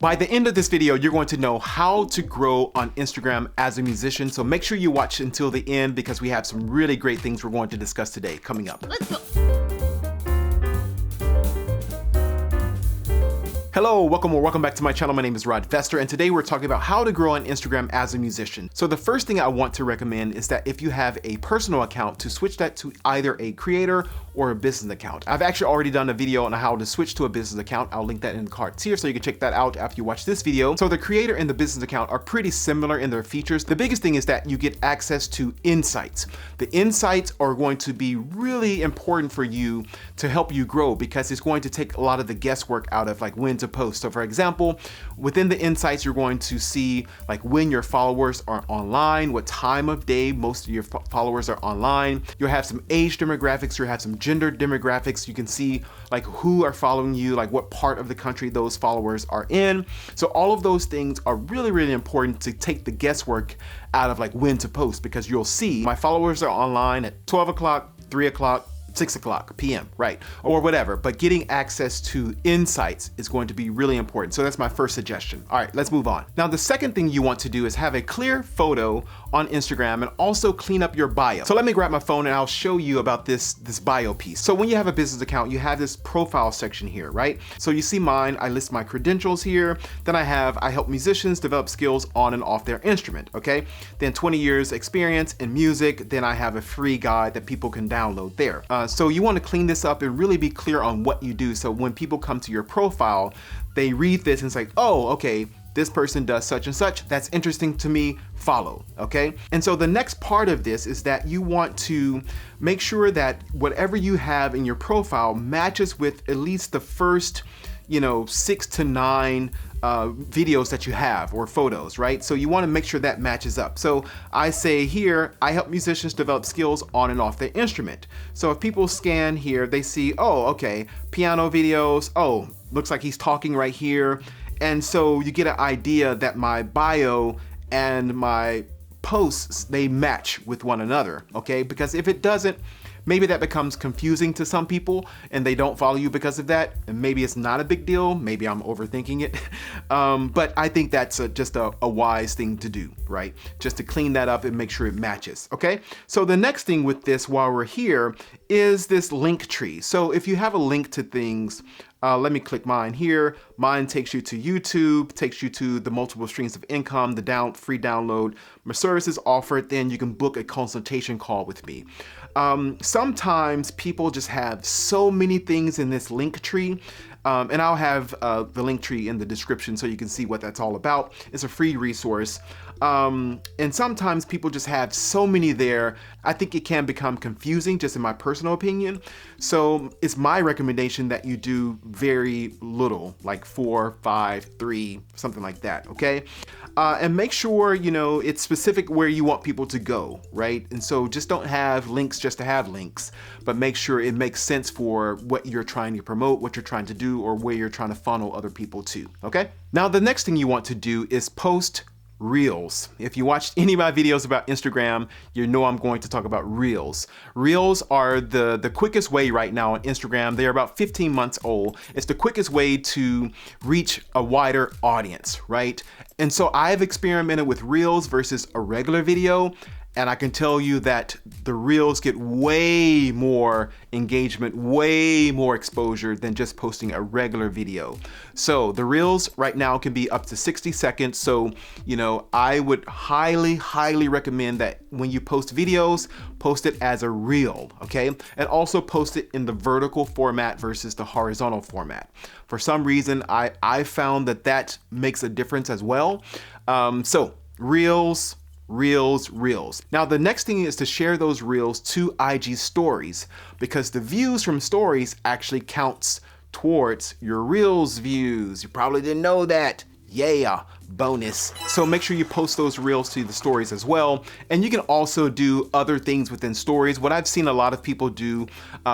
By the end of this video, you're going to know how to grow on Instagram as a musician. So make sure you watch until the end because we have some really great things we're going to discuss today coming up. Let's go. Hello, welcome back to my channel. My name is Rod Vester, and today we're talking about how to grow on Instagram as a musician. So the first thing I want to recommend is that if you have a personal account, to switch that to either a creator or a business account. I've actually already done a video on how to switch to a business account. I'll link that in the cards here so you can check that out after you watch this video. So the creator and the business account are pretty similar in their features. The biggest thing is that you get access to insights. The insights are going to be really important for you to help you grow because it's going to take a lot of the guesswork out of like when to post. So for example, within the insights, you're going to see like when your followers are online, what time of day most of your followers are online. You'll have some age demographics, you'll have some gender demographics. You can see like who are following you, like what part of the country those followers are in. So all of those things are really, really important to take the guesswork out of like when to post, because you'll see my followers are online at 12 o'clock, 3 o'clock, 6 o'clock p.m., right? Or whatever, but getting access to insights is going to be really important. So that's my first suggestion. All right, let's move on. Now, the second thing you want to do is have a clear photo on Instagram and also clean up your bio. So let me grab my phone and I'll show you about this bio piece. So when you have a business account, you have this profile section here, right? So you see mine, I list my credentials here. Then I help musicians develop skills on and off their instrument, okay? Then 20 years experience in music. Then I have a free guide that people can download there. So you want to clean this up and really be clear on what you do. So when people come to your profile, they read this and it's like, oh, okay, this person does such and such. That's interesting to me, follow, okay? And so the next part of this is that you want to make sure that whatever you have in your profile matches with at least the first, 6 to 9 videos that you have or photos, right? So you want to make sure that matches up. So I say here, I help musicians develop skills on and off their instrument. So if people scan here, they see, oh, okay, piano videos, oh, looks like he's talking right here. And so you get an idea that my bio and my posts, they match with one another, okay? Because if it doesn't, maybe that becomes confusing to some people and they don't follow you because of that. And maybe it's not a big deal. Maybe I'm overthinking it. But I think that's just a wise thing to do, right? Just to clean that up and make sure it matches, okay? So the next thing with this while we're here is this link tree. So if you have a link to things, let me click mine here. Mine takes you to YouTube, takes you to the multiple streams of income, the free download, my services offered, then you can book a consultation call with me. Sometimes people just have so many things in this link tree. And I'll have the link tree in the description so you can see what that's all about. It's a free resource. And sometimes people just have so many there. I think it can become confusing, just in my personal opinion. So it's my recommendation that you do very little, like 4, 5, 3, something like that, okay? And make sure, it's specific where you want people to go, right? And so just don't have links just to have links, but make sure it makes sense for what you're trying to promote, what you're trying to do, or where you're trying to funnel other people to, okay? Now, the next thing you want to do is post Reels. If you watched any of my videos about Instagram, you know I'm going to talk about Reels. Reels are the quickest way right now on Instagram. They're about 15 months old. It's the quickest way to reach a wider audience, right? And so I've experimented with Reels versus a regular video. And I can tell you that the Reels get way more engagement, way more exposure than just posting a regular video. So the Reels right now can be up to 60 seconds. So, I would highly, highly recommend that when you post videos, post it as a Reel, okay? And also post it in the vertical format versus the horizontal format. For some reason, I found that makes a difference as well. So Reels, Reels. Now, the next thing is to share those Reels to IG stories, because the views from stories actually counts towards your Reels views. You probably didn't know that. Yeah, bonus. So make sure you post those Reels to the stories as well. And you can also do other things within stories. What I've seen a lot of people do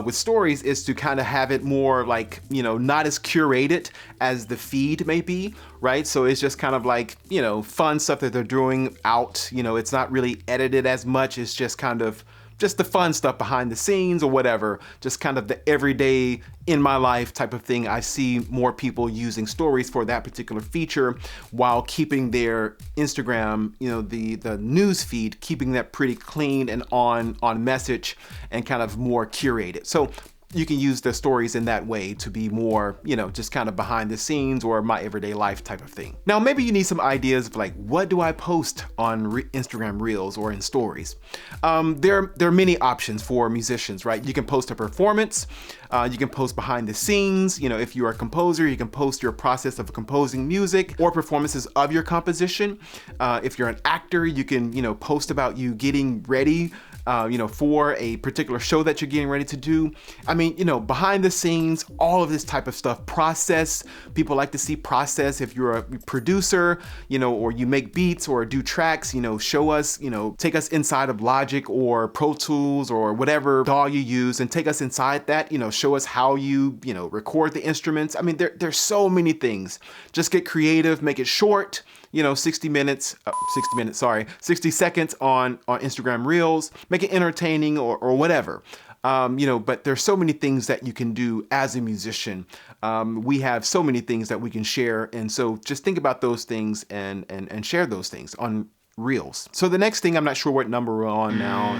with stories is to kind of have it more like, not as curated as the feed may be, right? So it's just kind of like, fun stuff that they're doing out. It's not really edited as much. It's just kind of just the fun stuff behind the scenes or whatever, just kind of the everyday in my life type of thing. I see more people using stories for that particular feature while keeping their Instagram, the news feed, keeping that pretty clean and on message and kind of more curated. So you can use the stories in that way to be more, just kind of behind the scenes or my everyday life type of thing. Now, maybe you need some ideas of like, what do I post on Instagram Reels or in stories? There are many options for musicians, right? You can post a performance. You can post behind the scenes. If you're a composer, you can post your process of composing music or performances of your composition. If you're an actor, you can, post about you getting ready for a particular show that you're getting ready to do. I mean, behind the scenes, all of this type of stuff, process. People like to see process. If you're a producer, or you make beats or do tracks, show us, take us inside of Logic or Pro Tools or whatever DAW you use and take us inside that, show us how you, record the instruments. I mean, there's so many things. Just get creative, make it short. 60 seconds on Instagram Reels, make it entertaining or whatever. But there's so many things that you can do as a musician. We have so many things that we can share. And so just think about those things and share those things on Reels. So the next thing, I'm not sure what number we're on now.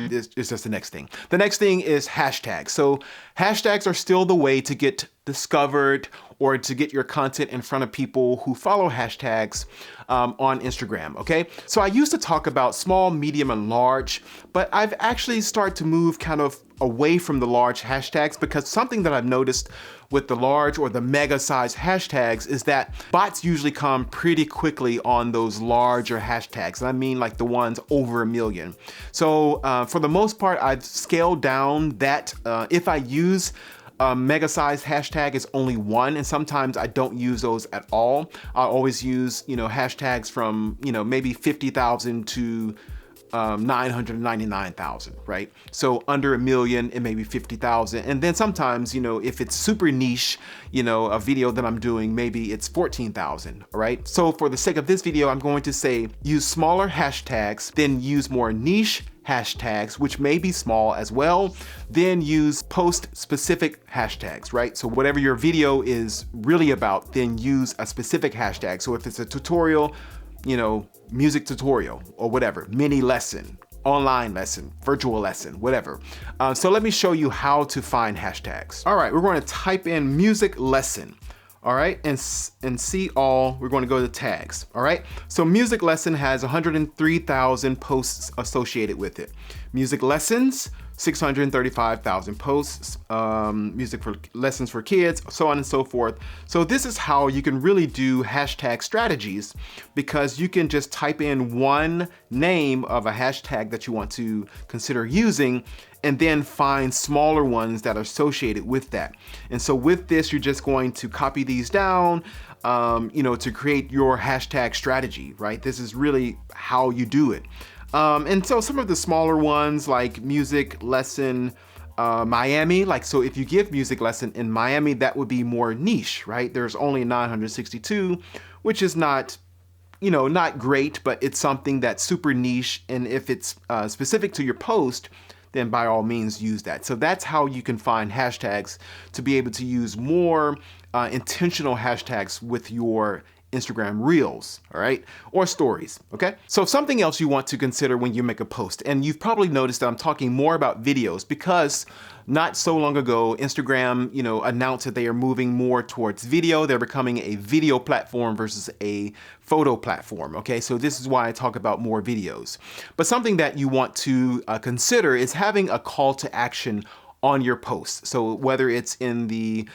It's just the next thing. The next thing is hashtags. So hashtags are still the way to get discovered or to get your content in front of people who follow hashtags on Instagram, okay? So I used to talk about small, medium, and large, but I've actually started to move kind of away from the large hashtags because something that I've noticed with the large or the mega size hashtags is that bots usually come pretty quickly on those larger hashtags. And I mean like the ones over 1 million. So for the most part, I've scaled down that. If I use mega size hashtag is only one, and sometimes I don't use those at all. I always use, hashtags from, maybe 50,000 to 999,000, right? So under 1 million and maybe 50,000. And then sometimes, if it's super niche, a video that I'm doing, maybe it's 14,000, all right? So for the sake of this video, I'm going to say use smaller hashtags, then use more niche hashtags, which may be small as well, then use post specific hashtags, right? So whatever your video is really about, then use a specific hashtag. So if it's a tutorial, music tutorial or whatever, mini lesson, online lesson, virtual lesson, whatever. So let me show you how to find hashtags. All right, we're going to type in music lesson. All right, and see all, we're going to go to tags. All right, so music lesson has 103,000 posts associated with it. Music lessons, 635,000 posts, music for lessons for kids, so on and so forth. So this is how you can really do hashtag strategies, because you can just type in one name of a hashtag that you want to consider using and then find smaller ones that are associated with that. And so with this, you're just going to copy these down, to create your hashtag strategy, right? This is really how you do it. And so some of the smaller ones like music lesson, Miami, so if you give music lesson in Miami, that would be more niche, right? There's only 962, which is not great, but it's something that's super niche. And if it's specific to your post, then by all means use that. So that's how you can find hashtags to be able to use more intentional hashtags with your Instagram Reels, all right, or stories, okay? So something else you want to consider when you make a post, and you've probably noticed that I'm talking more about videos because not so long ago, Instagram, announced that they are moving more towards video. They're becoming a video platform versus a photo platform, okay? So this is why I talk about more videos. But something that you want to consider is having a call to action on your post. So whether it's in the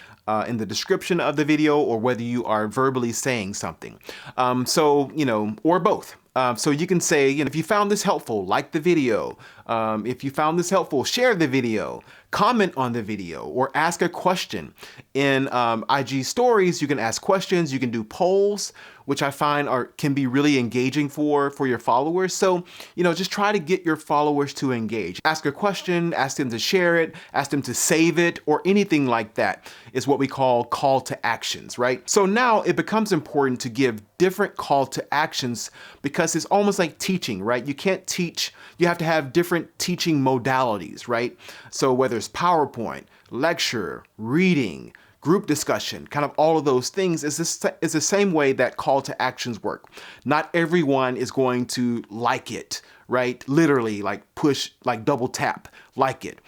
description of the video or whether you are verbally saying something. Or both. So you can say, if you found this helpful, like the video. If you found this helpful, share the video. comment on the video or ask a question. In IG stories, you can ask questions, you can do polls, which I find can be really engaging for your followers. So, just try to get your followers to engage. Ask a question, ask them to share it, ask them to save it, or anything like that is what we call to actions, right? So now it becomes important to give different call to actions because it's almost like teaching, right? You can't teach, you have to have different teaching modalities, right? So whether it's PowerPoint, lecture, reading, group discussion, kind of all of those things is the same way that call to actions work. Not everyone is going to like it, right? Literally like push, like double tap, like it.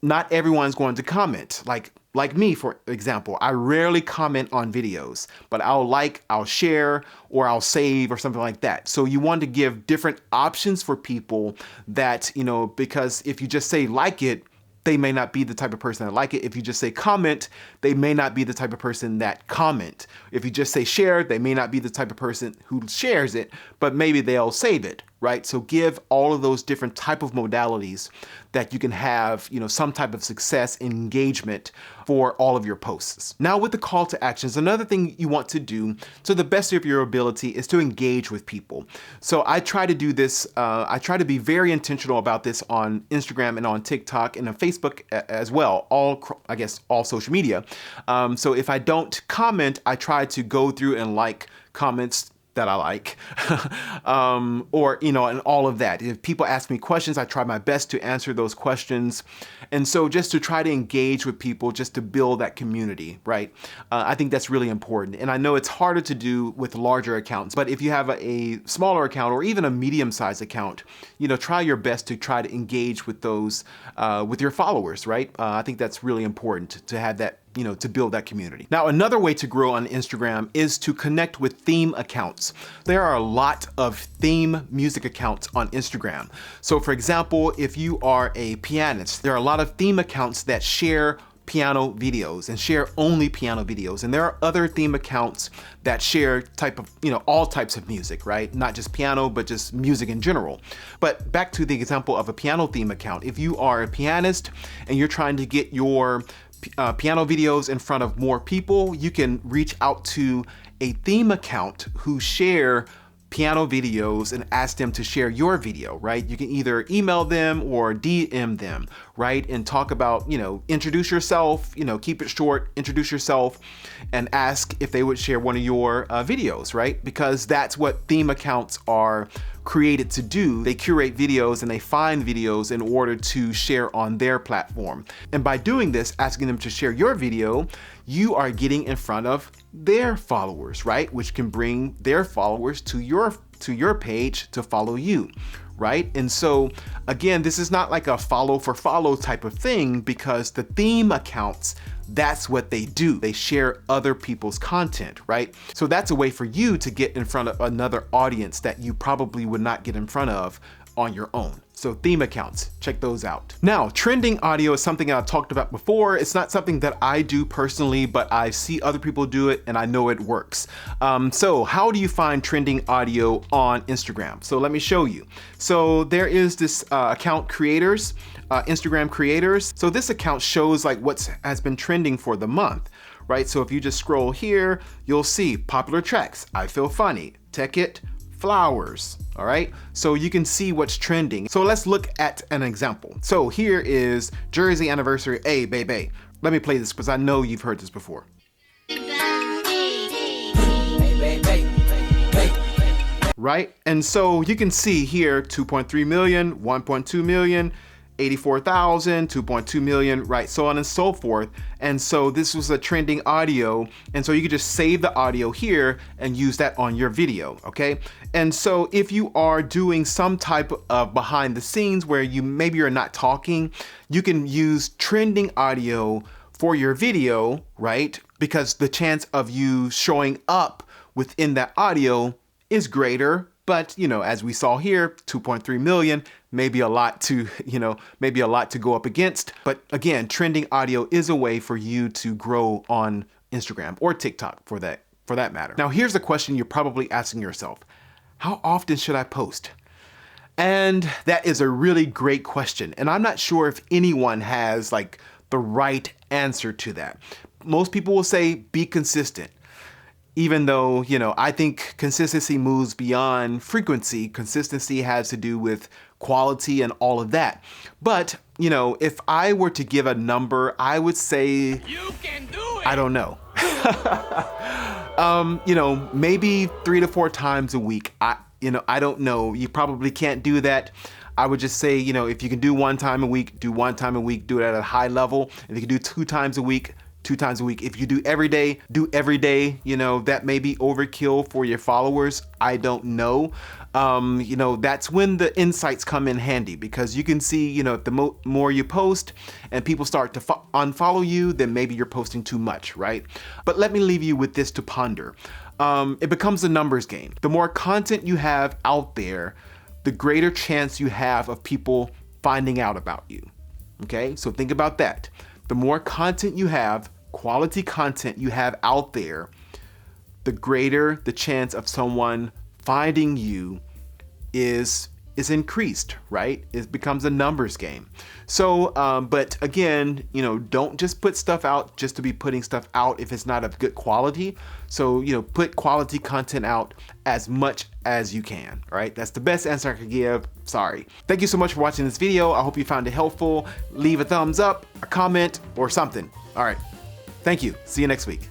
Not everyone's going to comment. Like me, for example, I rarely comment on videos, but I'll share, or I'll save or something like that. So you want to give different options for people that, because if you just say like it, they may not be the type of person that like it. If you just say comment, they may not be the type of person that comment. If you just say share, they may not be the type of person who shares it, but maybe they'll save it, right? So give all of those different type of modalities that you can have, some type of success and engagement for all of your posts. Now with the call to actions, another thing you want to do to the best of your ability is to engage with people. So I try to do this, I try to be very intentional about this on Instagram and on TikTok and on Facebook as well, all social media. So if I don't comment, I try to go through and like comments that I like, and all of that. If people ask me questions, I try my best to answer those questions. And so just to try to engage with people, just to build that community, right? I think that's really important. And I know it's harder to do with larger accounts, but if you have a smaller account or even a medium-sized account, try your best to try to engage with those, with your followers, right? I think that's really important to have that, to build that community. Now, another way to grow on Instagram is to connect with theme accounts. There are a lot of theme music accounts on Instagram. So for example, if you are a pianist, there are a lot of theme accounts that share piano videos and share only piano videos. And there are other theme accounts that share all types of music, right? Not just piano, but just music in general. But back to the example of a piano theme account. If you are a pianist and you're trying to get your piano videos in front of more people, you can reach out to a theme account who share piano videos and ask them to share your video, right? You can either email them or DM them, right? And talk about, introduce yourself, keep it short, introduce yourself and ask if they would share one of your videos, right? Because that's what theme accounts are created to do. They curate videos and they find videos in order to share on their platform. And by doing this, asking them to share your video, you are getting in front of their followers, right? Which can bring their followers to your page to follow you, right? And so again, this is not like a follow for follow type of thing, because the theme accounts, that's what they do. They share other people's content, right? So that's a way for you to get in front of another audience that you probably would not get in front of on your own. So theme accounts, check those out. Now, trending audio is something I've talked about before. It's not something that I do personally, but I see other people do it and I know it works. So how do you find trending audio on Instagram? So let me show you. So there is this account creators, Instagram creators. So this account shows like what has been trending for the month, right? So if you just scroll here, you'll see popular tracks, I Feel Funny, Tech It, Flowers, all right? So you can see what's trending. So let's look at an example. So here is Jersey Anniversary, Hey Baby. Let me play this because I know you've heard this before. Right? And so you can see here 2.3 million, 1.2 million, 84,000, 2.2 million, right? So on and so forth. And so this was a trending audio. And so you could just save the audio here and use that on your video, okay? And so if you are doing some type of behind the scenes where maybe you're not talking, you can use trending audio for your video, right? Because the chance of you showing up within that audio is greater. But, as we saw here, 2.3 million, maybe a lot to, maybe a lot to go up against. But again, trending audio is a way for you to grow on Instagram or TikTok for that matter. Now, here's a question you're probably asking yourself. How often should I post? And that is a really great question. And I'm not sure if anyone has like the right answer to that. Most people will say be consistent. Even though, I think consistency moves beyond frequency. Consistency has to do with quality and all of that. But, if I were to give a number, I would say, you can do it. I don't know. Maybe 3 to 4 times a week. I don't know. You probably can't do that. I would just say, if you can do 1 time a week, do 1 time a week, do it at a high level. If you can do 2 times a week, 2 times a week. If you do every day, do every day. That may be overkill for your followers. I don't know. That's when the insights come in handy, because you can see, if the more you post and people start to unfollow you, then maybe you're posting too much, right? But let me leave you with this to ponder. It becomes a numbers game. The more content you have out there, the greater chance you have of people finding out about you. Okay, so think about that. The more content you have, quality content you have out there, the greater the chance of someone finding you is increased, right? It becomes a numbers game. So, but again, don't just put stuff out just to be putting stuff out if it's not of good quality. So, put quality content out as much as you can, all right? That's the best answer I could give. Sorry. Thank you so much for watching this video. I hope you found it helpful. Leave a thumbs up, a comment, or something. All right. Thank you. See you next week.